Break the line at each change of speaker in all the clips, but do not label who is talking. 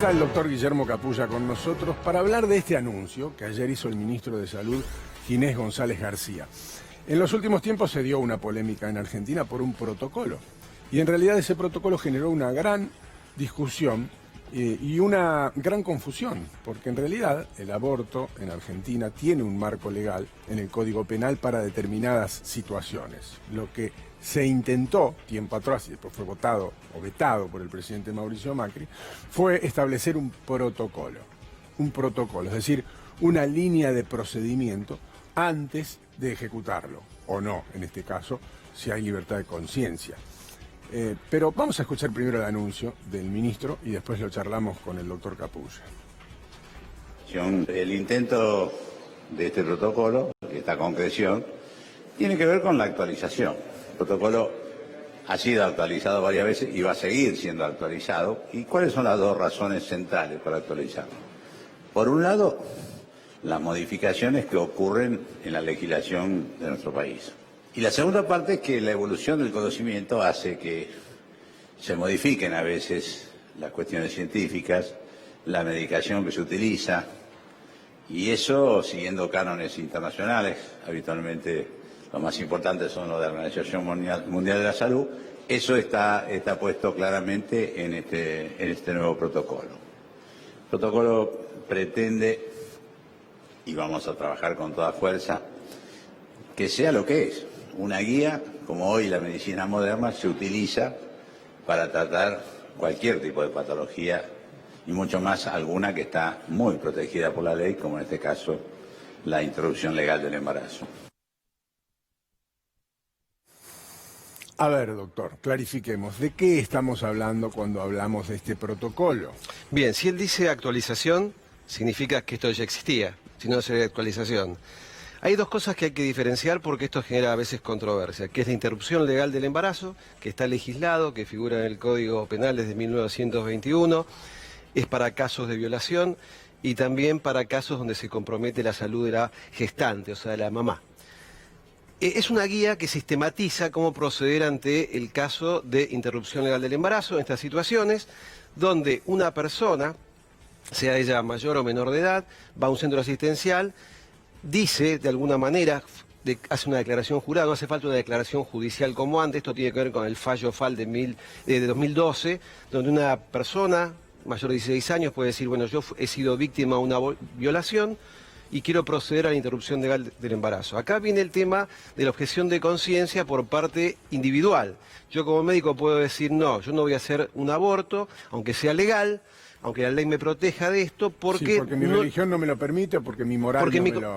Está el doctor Guillermo Capulla con nosotros para hablar de este anuncio que ayer hizo el ministro de Salud, Ginés González García. En los últimos tiempos se dio una polémica en Argentina por un protocolo. Y en realidad ese protocolo generó una gran discusión y una gran confusión, porque en realidad el aborto en Argentina tiene un marco legal en el Código Penal para determinadas situaciones. Lo que se intentó tiempo atrás y después fue votado o vetado por el presidente Mauricio Macri, fue establecer un protocolo, es decir, una línea de procedimiento antes de ejecutarlo, o no, en este caso, si hay libertad de conciencia. Pero vamos a escuchar primero el anuncio del ministro y después lo charlamos con el doctor Capulla.
El intento de este protocolo, esta concreción, tiene que ver con la actualización. El protocolo ha sido actualizado varias veces y va a seguir siendo actualizado. ¿Y cuáles son las dos razones centrales para actualizarlo? Por un lado, las modificaciones que ocurren en la legislación de nuestro país. Y la segunda parte es que la evolución del conocimiento hace que se modifiquen a veces las cuestiones científicas, la medicación que se utiliza, y eso siguiendo cánones internacionales. Habitualmente los más importantes son los de la Organización Mundial de la Salud. Eso está puesto claramente en este nuevo protocolo. El protocolo pretende, y vamos a trabajar con toda fuerza, que sea lo que es, una guía, como hoy la medicina moderna se utiliza para tratar cualquier tipo de patología, y mucho más alguna que está muy protegida por la ley, como en este caso la interrupción legal del embarazo.
A ver, doctor, clarifiquemos, ¿de qué estamos hablando cuando hablamos de este protocolo?
Bien, si él dice actualización, significa que esto ya existía, si no sería actualización. Hay dos cosas que hay que diferenciar porque esto genera a veces controversia, que es la interrupción legal del embarazo, que está legislado, que figura en el Código Penal desde 1921, es para casos de violación y también para casos donde se compromete la salud de la gestante, o sea, de la mamá. Es una guía que sistematiza cómo proceder ante el caso de interrupción legal del embarazo en estas situaciones, donde una persona, sea ella mayor o menor de edad, va a un centro asistencial, dice de alguna manera, hace una declaración jurada, no hace falta una declaración judicial como antes, esto tiene que ver con el fallo FAL de 2012, donde una persona mayor de 16 años puede decir, bueno, yo he sido víctima de una violación y quiero proceder a la interrupción legal del embarazo. Acá viene el tema de la objeción de conciencia por parte individual. Yo como médico puedo decir, no, yo no voy a hacer un aborto, aunque sea legal, aunque la ley me proteja de esto, porque...
Sí, porque mi religión no me lo permite, o porque mi moral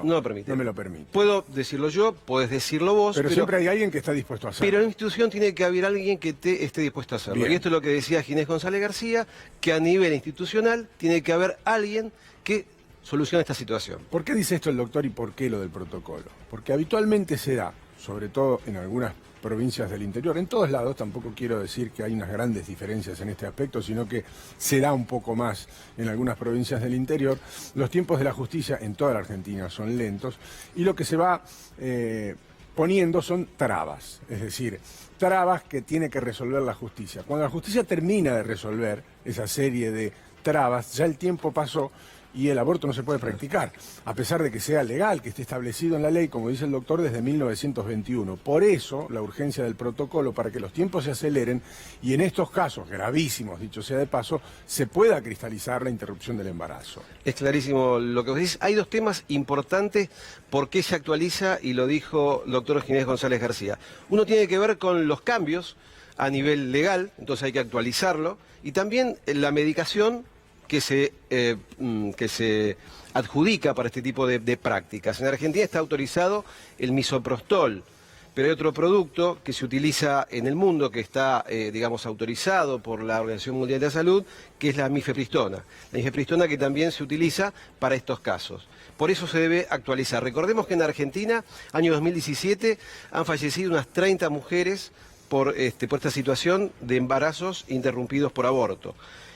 no me lo permite.
Puedo decirlo yo, puedes decirlo vos,
pero siempre hay alguien que está dispuesto a hacerlo.
Pero en la institución tiene que haber alguien que esté dispuesto a hacerlo. Bien. Y esto es lo que decía Ginés González García, que a nivel institucional tiene que haber alguien que solucione esta situación.
¿Por qué dice esto el doctor y por qué lo del protocolo? Porque habitualmente se da, sobre todo en algunas provincias del interior, en todos lados, tampoco quiero decir que hay unas grandes diferencias en este aspecto, sino que se da un poco más en algunas provincias del interior. Los tiempos de la justicia en toda la Argentina son lentos y lo que se va poniendo son trabas, es decir, trabas que tiene que resolver la justicia. Cuando la justicia termina de resolver esa serie de trabas, ya el tiempo pasó y el aborto no se puede practicar, a pesar de que sea legal, que esté establecido en la ley, como dice el doctor, desde 1921. Por eso, la urgencia del protocolo, para que los tiempos se aceleren y en estos casos gravísimos, dicho sea de paso, se pueda cristalizar la interrupción del embarazo.
Es clarísimo lo que vos decís. Hay dos temas importantes por qué se actualiza, y lo dijo el doctor Ginés González García. Uno tiene que ver con los cambios a nivel legal, entonces hay que actualizarlo, y también la medicación que se adjudica para este tipo de prácticas. En Argentina está autorizado el misoprostol, pero hay otro producto que se utiliza en el mundo que está, digamos, autorizado por la Organización Mundial de la Salud, que es la mifepristona. La mifepristona que también se utiliza para estos casos. Por eso se debe actualizar. Recordemos que en Argentina, año 2017, han fallecido unas 30 mujeres por esta situación de embarazos interrumpidos por aborto.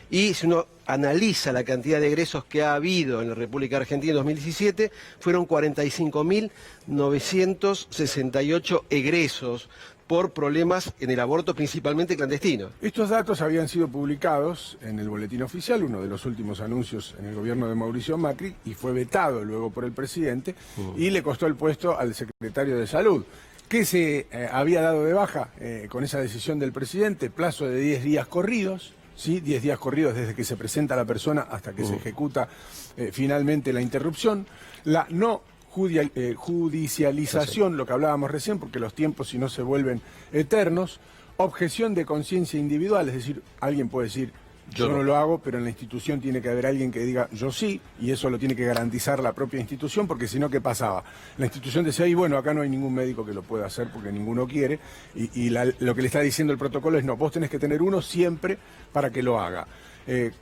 Y si uno analiza la cantidad de egresos que ha habido en la República Argentina en 2017, fueron 45.968 egresos por problemas en el aborto, principalmente clandestino.
Estos datos habían sido publicados en el Boletín Oficial, uno de los últimos anuncios en el gobierno de Mauricio Macri, y fue vetado luego por el presidente, y le costó el puesto al secretario de Salud, que se había dado de baja con esa decisión del presidente, plazo de 10 días corridos, ¿sí? 10 días corridos desde que se presenta la persona hasta que se ejecuta finalmente la interrupción. La no judicialización, lo que hablábamos recién, porque los tiempos si no se vuelven eternos. Objeción de conciencia individual, es decir, alguien puede decir, yo no lo hago, pero en la institución tiene que haber alguien que diga, yo sí, y eso lo tiene que garantizar la propia institución, porque si no, ¿qué pasaba? La institución decía, y bueno, acá no hay ningún médico que lo pueda hacer porque ninguno quiere, y lo que le está diciendo el protocolo es, no, vos tenés que tener uno siempre para que lo haga.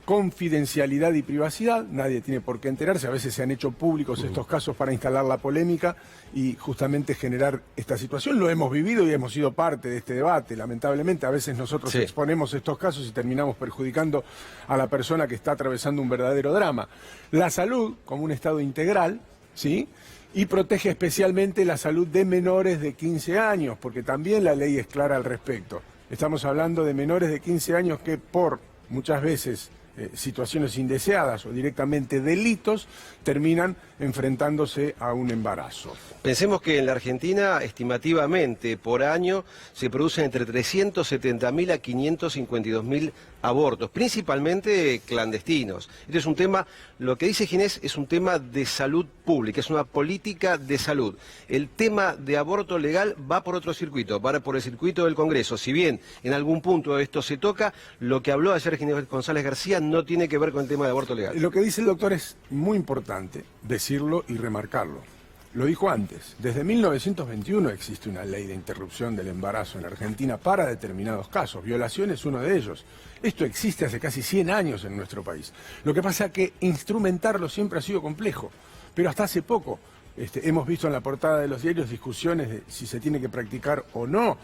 Confidencialidad y privacidad, nadie tiene por qué enterarse, a veces se han hecho públicos estos casos para instalar la polémica y justamente generar esta situación. Lo hemos vivido y hemos sido parte de este debate, lamentablemente a veces nosotros exponemos estos casos y terminamos perjudicando a la persona que está atravesando un verdadero drama. La salud como un estado integral, ¿sí? Y protege especialmente la salud de menores de 15 años, porque también la ley es clara al respecto. Estamos hablando de menores de 15 años que por muchas veces situaciones indeseadas o directamente delitos terminan enfrentándose a un embarazo.
Pensemos que en la Argentina, estimativamente, por año se producen entre 370.000 a 552.000 abortos, principalmente clandestinos. Este es un tema, lo que dice Ginés, es un tema de salud pública, es una política de salud. El tema de aborto legal va por otro circuito, va por el circuito del Congreso. Si bien en algún punto esto se toca, lo que habló ayer Ginés González García no tiene que ver con el tema de aborto legal.
Lo que dice el doctor es muy importante decirlo y remarcarlo. Lo dijo antes, desde 1921 existe una ley de interrupción del embarazo en Argentina para determinados casos, violación es uno de ellos. Esto existe hace casi 100 años en nuestro país. Lo que pasa es que instrumentarlo siempre ha sido complejo, pero hasta hace poco hemos visto en la portada de los diarios discusiones de si se tiene que practicar o no,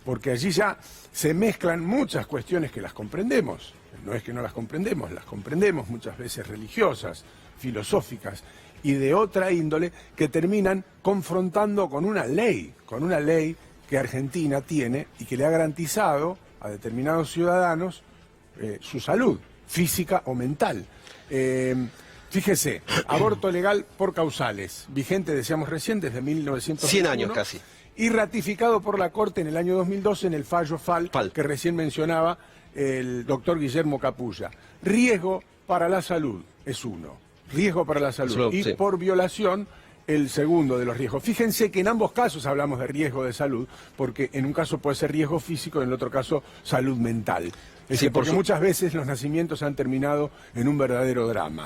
porque allí ya se mezclan muchas cuestiones que las comprendemos. No es que no las comprendemos muchas veces religiosas, filosóficas y de otra índole que terminan confrontando con una ley que Argentina tiene y que le ha garantizado a determinados ciudadanos su salud física o mental. Fíjese, aborto legal por causales, vigente, decíamos recién, desde 1921.
100 años casi.
Y ratificado por la Corte en el año 2012 en el fallo FAL. Que recién mencionaba el doctor Guillermo Capulla. Riesgo para la salud es uno. Riesgo para la salud. Y por violación, el segundo de los riesgos. Fíjense que en ambos casos hablamos de riesgo de salud, porque en un caso puede ser riesgo físico, en el otro caso salud mental. Porque muchas veces los nacimientos han terminado en un verdadero drama.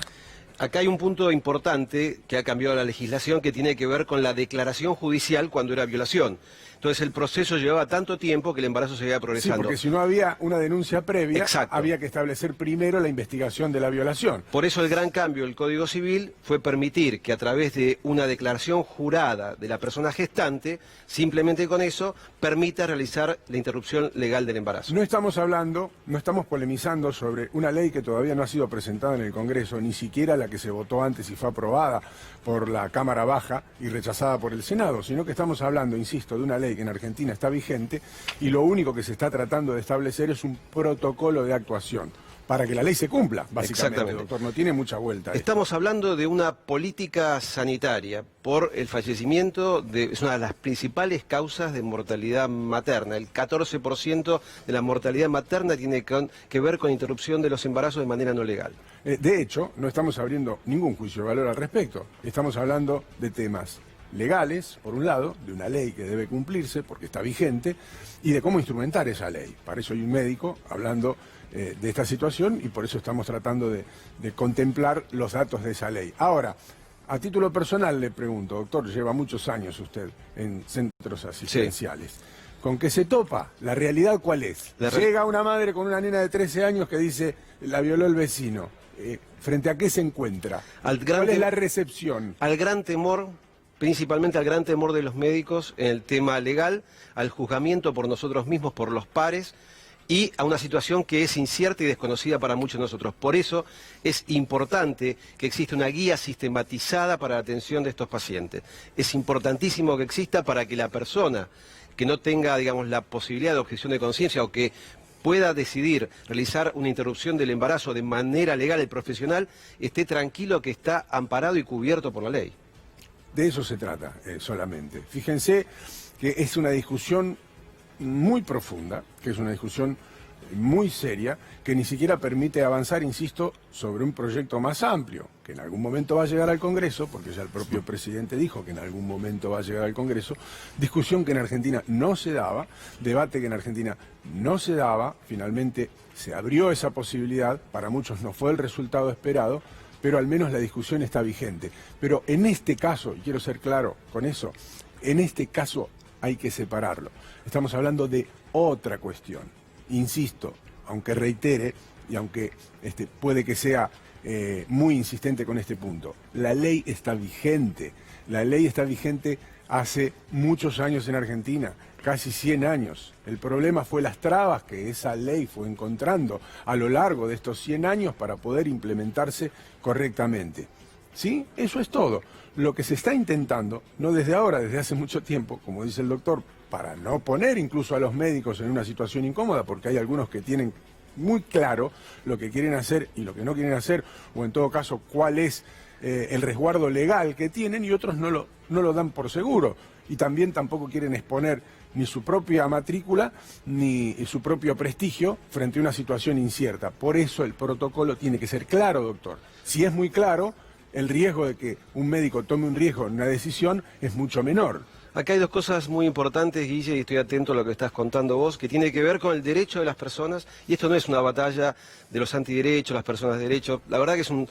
Acá hay un punto importante que ha cambiado la legislación que tiene que ver con la declaración judicial cuando era violación. Entonces el proceso llevaba tanto tiempo que el embarazo seguía progresando.
Sí, porque si no había una denuncia previa, había que establecer primero la investigación de la violación.
Por eso el gran cambio del Código Civil fue permitir que a través de una declaración jurada de la persona gestante, simplemente con eso, permita realizar la interrupción legal del embarazo.
No estamos polemizando sobre una ley que todavía no ha sido presentada en el Congreso, ni siquiera la que se votó antes y fue aprobada por la Cámara Baja y rechazada por el Senado, sino que estamos hablando, insisto, de una ley que en Argentina está vigente y lo único que se está tratando de establecer es un protocolo de actuación para que la ley se cumpla, básicamente, doctor, no tiene mucha vuelta.
Estamos hablando de una política sanitaria por el fallecimiento, es una de las principales causas de mortalidad materna. El 14% de la mortalidad materna tiene que ver con interrupción de los embarazos de manera no legal.
De hecho, no estamos abriendo ningún juicio de valor al respecto, estamos hablando de temas legales, por un lado, de una ley que debe cumplirse porque está vigente, y de cómo instrumentar esa ley. Para eso hay un médico hablando de esta situación y por eso estamos tratando de contemplar los datos de esa ley. Ahora, a título personal le pregunto, doctor, lleva muchos años usted en centros asistenciales. Sí. ¿Con qué se topa? ¿La realidad cuál es? Llega una madre con una nena de 13 años que dice, la violó el vecino. ¿Frente a qué se encuentra? ¿Cuál es la recepción?
Al gran temor, principalmente al gran temor de los médicos en el tema legal, al juzgamiento por nosotros mismos, por los pares, y a una situación que es incierta y desconocida para muchos de nosotros. Por eso es importante que exista una guía sistematizada para la atención de estos pacientes. Es importantísimo que exista para que la persona que no tenga, digamos, la posibilidad de objeción de conciencia o que pueda decidir realizar una interrupción del embarazo de manera legal el profesional, esté tranquilo que está amparado y cubierto por la ley.
De eso se trata solamente. Fíjense que es una discusión muy profunda, que es una discusión muy seria, que ni siquiera permite avanzar, insisto, sobre un proyecto más amplio, que en algún momento va a llegar al Congreso, porque ya el propio presidente dijo que en algún momento va a llegar al Congreso, discusión que en Argentina no se daba, debate que en Argentina no se daba, finalmente se abrió esa posibilidad, para muchos no fue el resultado esperado, pero al menos la discusión está vigente. Pero en este caso, y quiero ser claro con eso, en este caso hay que separarlo. Estamos hablando de otra cuestión. Insisto, aunque reitere y aunque puede que sea muy insistente con este punto, la ley está vigente. La ley está vigente hace muchos años en Argentina, casi 100 años. El problema fue las trabas que esa ley fue encontrando a lo largo de estos 100 años para poder implementarse correctamente. ¿Sí? Eso es todo. Lo que se está intentando, no desde ahora, desde hace mucho tiempo, como dice el doctor, para no poner incluso a los médicos en una situación incómoda, porque hay algunos que tienen muy claro lo que quieren hacer y lo que no quieren hacer, o en todo caso cuál es el resguardo legal que tienen, y otros no lo dan por seguro. Y también tampoco quieren exponer ni su propia matrícula ni su propio prestigio frente a una situación incierta. Por eso el protocolo tiene que ser claro, doctor. Si es muy claro, el riesgo de que un médico tome un riesgo en una decisión es mucho menor.
Acá hay dos cosas muy importantes, Guille, y estoy atento a lo que estás contando vos, que tiene que ver con el derecho de las personas, y esto no es una batalla de los antiderechos, las personas de derecho, la verdad que es un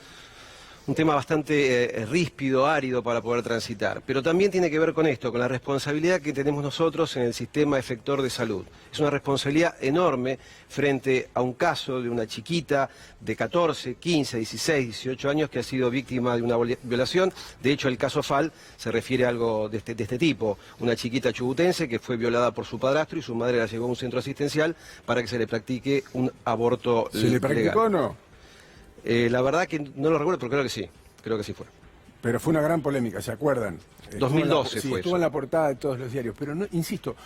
tema bastante ríspido, árido para poder transitar, pero también tiene que ver con esto, con la responsabilidad que tenemos nosotros en el sistema efector de salud. Es una responsabilidad enorme frente a un caso de una chiquita de 14, 15, 16, 18 años que ha sido víctima de una violación. De hecho, el caso FAL se refiere a algo de este tipo, una chiquita chubutense que fue violada por su padrastro y su madre la llevó a un centro asistencial para que se le practique un aborto legal.
¿Se le practicó o no?
La verdad que no lo recuerdo, pero creo que sí fue.
Pero fue una gran polémica, ¿se acuerdan?
2012
sí,
fue
estuvo
eso.
en la portada de todos los diarios, pero no, insisto,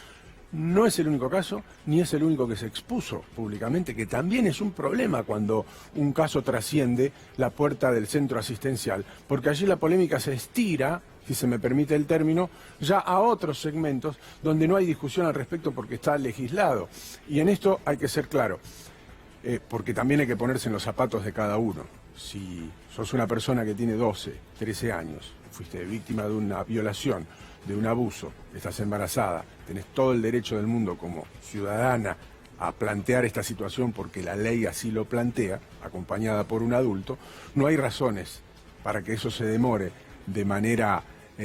no es el único caso, ni es el único que se expuso públicamente, que también es un problema cuando un caso trasciende la puerta del centro asistencial, porque allí la polémica se estira, si se me permite el término, ya a otros segmentos donde no hay discusión al respecto porque está legislado. Y en esto hay que ser claro. Porque también hay que ponerse en los zapatos de cada uno. Si sos una persona que tiene 12, 13 años, fuiste víctima de una violación, de un abuso, estás embarazada, tenés todo el derecho del mundo como ciudadana a plantear esta situación porque la ley así lo plantea, acompañada por un adulto, no hay razones para que eso se demore de manera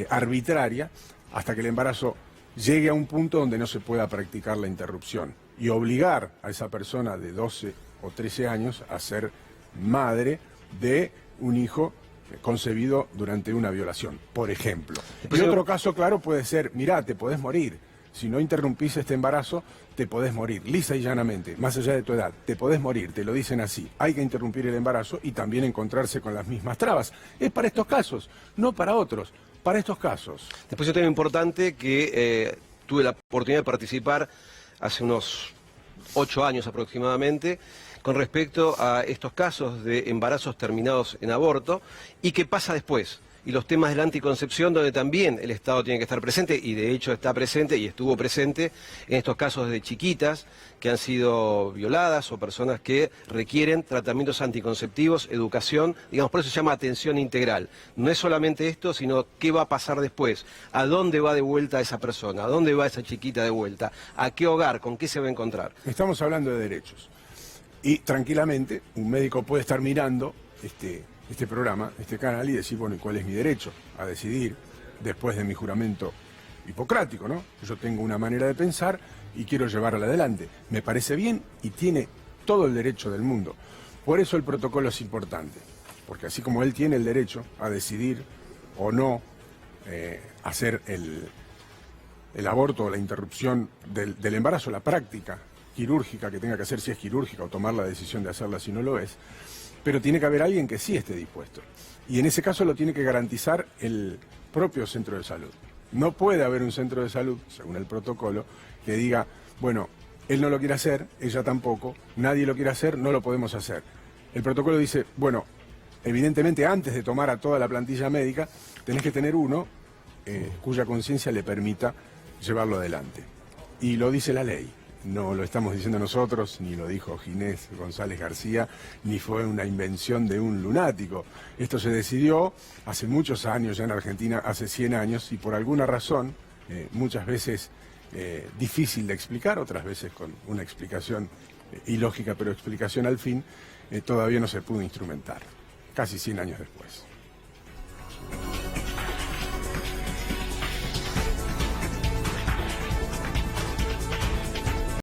arbitraria hasta que el embarazo llegue a un punto donde no se pueda practicar la interrupción y obligar a esa persona de 12 o 13 años a ser madre de un hijo concebido durante una violación, por ejemplo. Y otro caso claro puede ser, mirá, te podés morir. Si no interrumpís este embarazo, te podés morir, lisa y llanamente, más allá de tu edad, te podés morir, te lo dicen así. Hay que interrumpir el embarazo y también encontrarse con las mismas trabas. Es para estos casos, no para otros, para estos casos.
Después un tema importante que tuve la oportunidad de participar hace unos 8 años aproximadamente, con respecto a estos casos de embarazos terminados en aborto y qué pasa después. Y los temas de la anticoncepción, donde también el Estado tiene que estar presente, y de hecho está presente y estuvo presente en estos casos de chiquitas que han sido violadas o personas que requieren tratamientos anticonceptivos, educación, digamos, por eso se llama atención integral. No es solamente esto, sino qué va a pasar después, a dónde va de vuelta esa persona, a dónde va esa chiquita de vuelta, a qué hogar, con qué se va a encontrar.
Estamos hablando de derechos. Y tranquilamente un médico puede estar mirando este programa, este canal, y decir, bueno, ¿y cuál es mi derecho a decidir después de mi juramento hipocrático, ¿no? Yo tengo una manera de pensar y quiero llevarla adelante. Me parece bien y tiene todo el derecho del mundo. Por eso el protocolo es importante, porque así como él tiene el derecho a decidir o no hacer el aborto o la interrupción del embarazo, la práctica quirúrgica que tenga que hacer, si es quirúrgica, o tomar la decisión de hacerla si no lo es, pero tiene que haber alguien que sí esté dispuesto. Y en ese caso lo tiene que garantizar el propio centro de salud. No puede haber un centro de salud, según el protocolo, que diga, bueno, él no lo quiere hacer, ella tampoco, nadie lo quiere hacer, no lo podemos hacer. El protocolo dice, bueno, evidentemente antes de tomar a toda la plantilla médica, tenés que tener uno cuya conciencia le permita llevarlo adelante. Y lo dice la ley. No lo estamos diciendo nosotros, ni lo dijo Ginés González García, ni fue una invención de un lunático. Esto se decidió hace muchos años, ya en Argentina, hace 100 años, y por alguna razón, muchas veces difícil de explicar, otras veces con una explicación ilógica, pero explicación al fin, todavía no se pudo instrumentar, casi 100 años después.